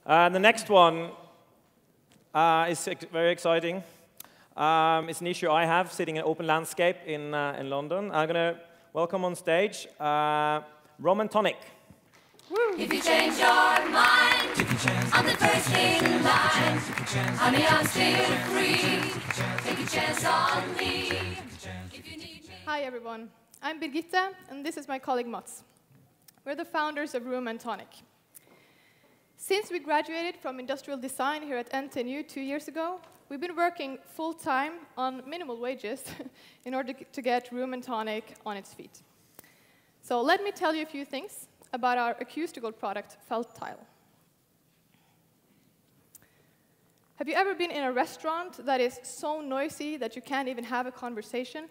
The next one is very exciting. It's an issue I have sitting in Open Landscape in London. I'm going to welcome on stage Rom Tonik. If you change your mind, I'm the first in line. Honey, I'm still free. Take a chance on me. If you need me. Hi, everyone. I'm Birgitte, and this is my colleague Mats. We're the founders of Rom Tonik. Since we graduated from industrial design here at NTNU 2 years ago, we've been working full-time on minimal wages in order to get Rom Tonik on its feet. So let me tell you a few things about our acoustical product, felt tile. Have you ever been in a restaurant that is so noisy that you can't even have a conversation?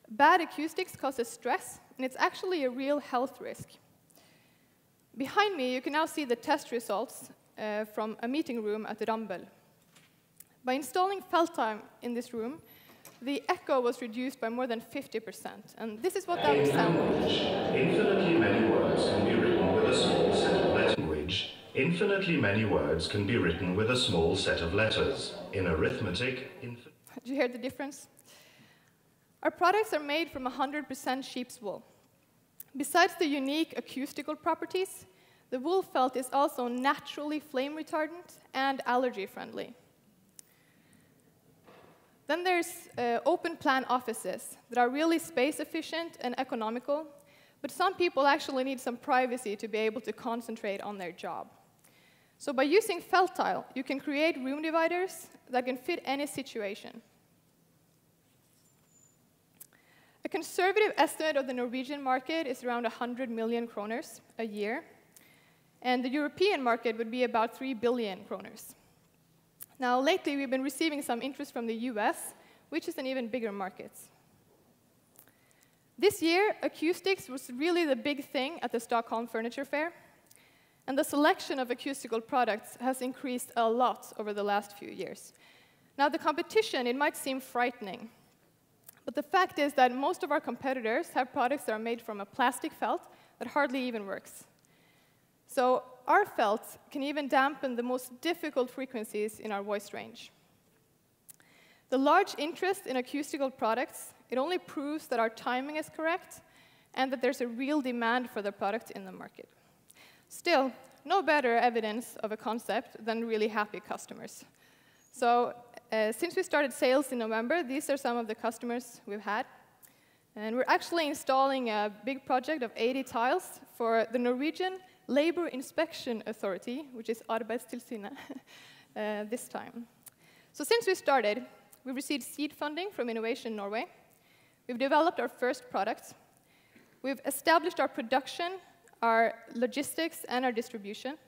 Bad acoustics causes stress, and it's actually a real health risk. Behind me, you can now see the test results from a meeting room at the Rambøll. By installing felt tile in this room, the echo was reduced by more than 50%, and this is what that would sound like. Infinitely many words can be written with a small set of letters. Infinitely many words can be written with a small set of letters. In arithmetic, Did you hear the difference? Our products are made from 100% sheep's wool. Besides the unique acoustical properties, the wool felt is also naturally flame retardant and allergy friendly. Then there's open plan offices that are really space efficient and economical, but some people actually need some privacy to be able to concentrate on their job. So by using felt tile, you can create room dividers that can fit any situation. A conservative estimate of the Norwegian market is around 100 million kroners a year, and the European market would be about 3 billion kroners. Now, lately, we've been receiving some interest from the US, which is an even bigger market. This year, acoustics was really the big thing at the Stockholm Furniture Fair, and the selection of acoustical products has increased a lot over the last few years. Now, the competition, it might seem frightening, but the fact is that most of our competitors have products that are made from a plastic felt that hardly even works. So our felt can even dampen the most difficult frequencies in our voice range. The large interest in acoustical products, it only proves that our timing is correct and that there's a real demand for the product in the market. Still, no better evidence of a concept than really happy customers. So since we started sales in November, these are some of the customers we've had. And we're actually installing a big project of 80 tiles for the Norwegian Labor Inspection Authority, which is Arbeidstilsynet, this time. So since we started, we've received seed funding from Innovation Norway. We've developed our first product. We've established our production, our logistics, and our distribution.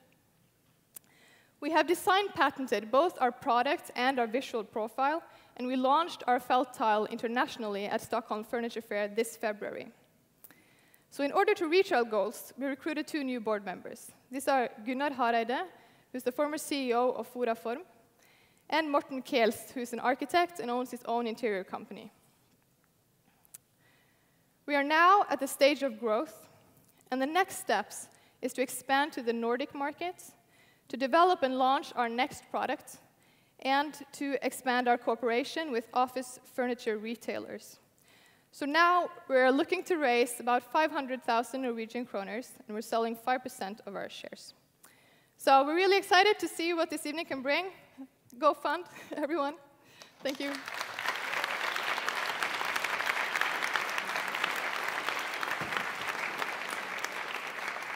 We have design patented both our product and our visual profile, and we launched our felt tile internationally at Stockholm Furniture Fair this February. So in order to reach our goals, we recruited 2 new board members. These are Gunnar Hareide, who's the former CEO of Foraform, and Morten Kjelst, who's an architect and owns his own interior company. We are now at the stage of growth, and the next steps is to expand to the Nordic markets, to develop and launch our next product, and to expand our cooperation with office furniture retailers. So now we're looking to raise about 500,000 Norwegian kroners, and we're selling 5% of our shares. So we're really excited to see what this evening can bring. Go fund, everyone. Thank you.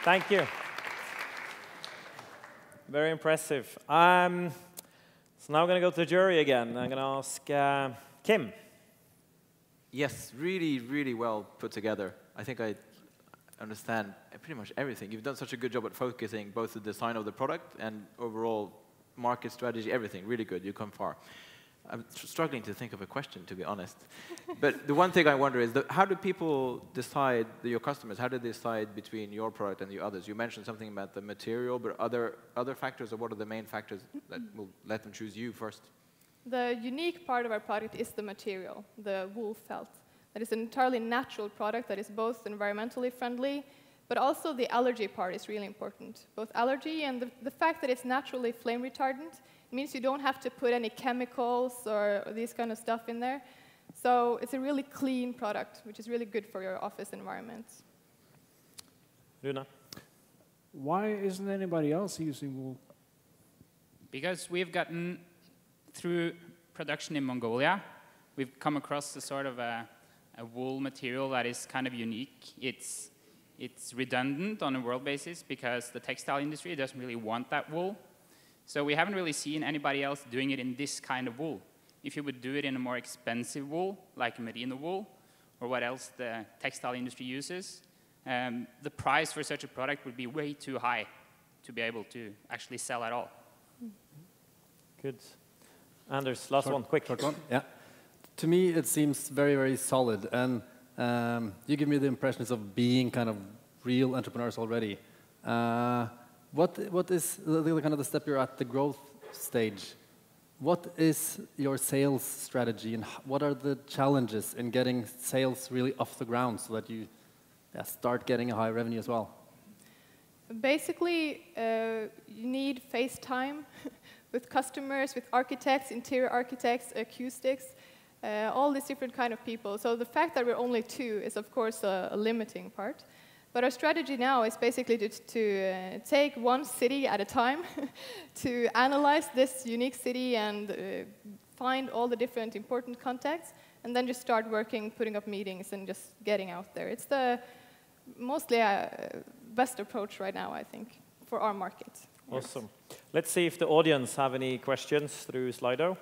Thank you. Very impressive. So now I'm going to go to the jury again. I'm going to ask Kim. Yes, really, really well put together. I think I understand pretty much everything. You've done such a good job at focusing both the design of the product and overall market strategy, everything. Really good. You come far. I'm struggling to think of a question, to be honest. But the one thing I wonder is, how do people decide, your customers, how do they decide between your product and the others? You mentioned something about the material, but other factors, or what are the main factors that will let them choose you first? The unique part of our product is the material, the wool felt. That is an entirely natural product that is both environmentally friendly, But also the allergy part is really important. Both allergy and the fact that it's naturally flame retardant. It means you don't have to put any chemicals or these kind of stuff in there. So it's a really clean product, which is really good for your office environment. Runa? Why isn't anybody else using wool? Because we've gotten, through production in Mongolia, we've come across a sort of a wool material that is kind of unique. It's redundant on a world basis because the textile industry doesn't really want that wool. So we haven't really seen anybody else doing it in this kind of wool. If you would do it in a more expensive wool, like merino wool, or what else the textile industry uses, the price for such a product would be way too high to be able to actually sell at all. Good. Anders, last one, quick. Short one, yeah. To me, it seems very, very solid, and you give me the impressions of being kind of real entrepreneurs already. What is the kind of the step you're at, the growth stage? What is your sales strategy, and what are the challenges in getting sales really off the ground so that you start getting a high revenue as well? Basically, you need face time with customers, with architects, interior architects, acoustics, all these different kind of people. So the fact that we're only 2 is, of course, a limiting part. But our strategy now is basically to take one city at a time, to analyze this unique city and find all the different important contacts, and then just start working, putting up meetings, and just getting out there. It's the mostly best approach right now, I think, for our market. Awesome. Let's see if the audience have any questions through Slido.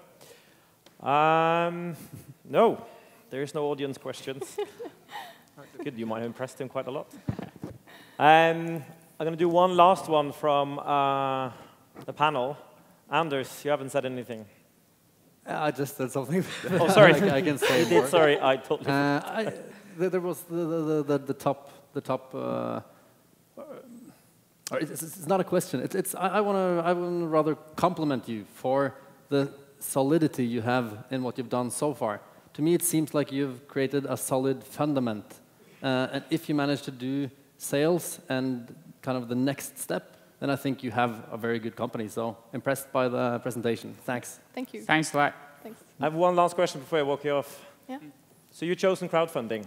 No, there is no audience questions. Good, you might have impressed him quite a lot. I'm going to do one last one from the panel. Anders, you haven't said anything. I just said something. Oh, sorry. I can say you more. did, sorry, I totally there was the top. It's not a question. I want to rather compliment you for the solidity you have in what you've done so far. To me, it seems like you've created a solid fundament. And if you manage to do sales and kind of the next step, then I think you have a very good company. So impressed by the presentation. Thanks. Thank you. Thanks a lot. Thanks. I have one last question before I walk you off. Yeah. So you chosen crowdfunding.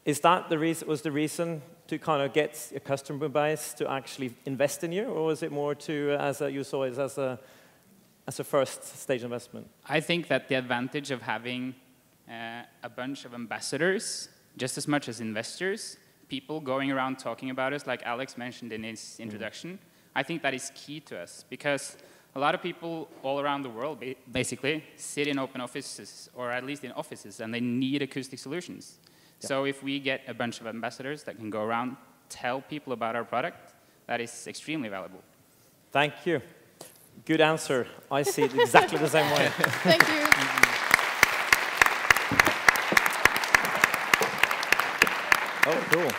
Is that the reason to kind of get a customer base to actually invest in you, or was it more to, you saw it as a first stage investment? I think that the advantage of having a bunch of ambassadors, just as much as investors, people going around talking about us, like Alex mentioned in his introduction, I think that is key to us, because a lot of people all around the world basically sit in open offices, or at least in offices, and they need acoustic solutions. Yeah. So if we get a bunch of ambassadors that can go around, tell people about our product, that is extremely valuable. Thank you. Good answer. I see it exactly the same way. Thank you. Oh, cool.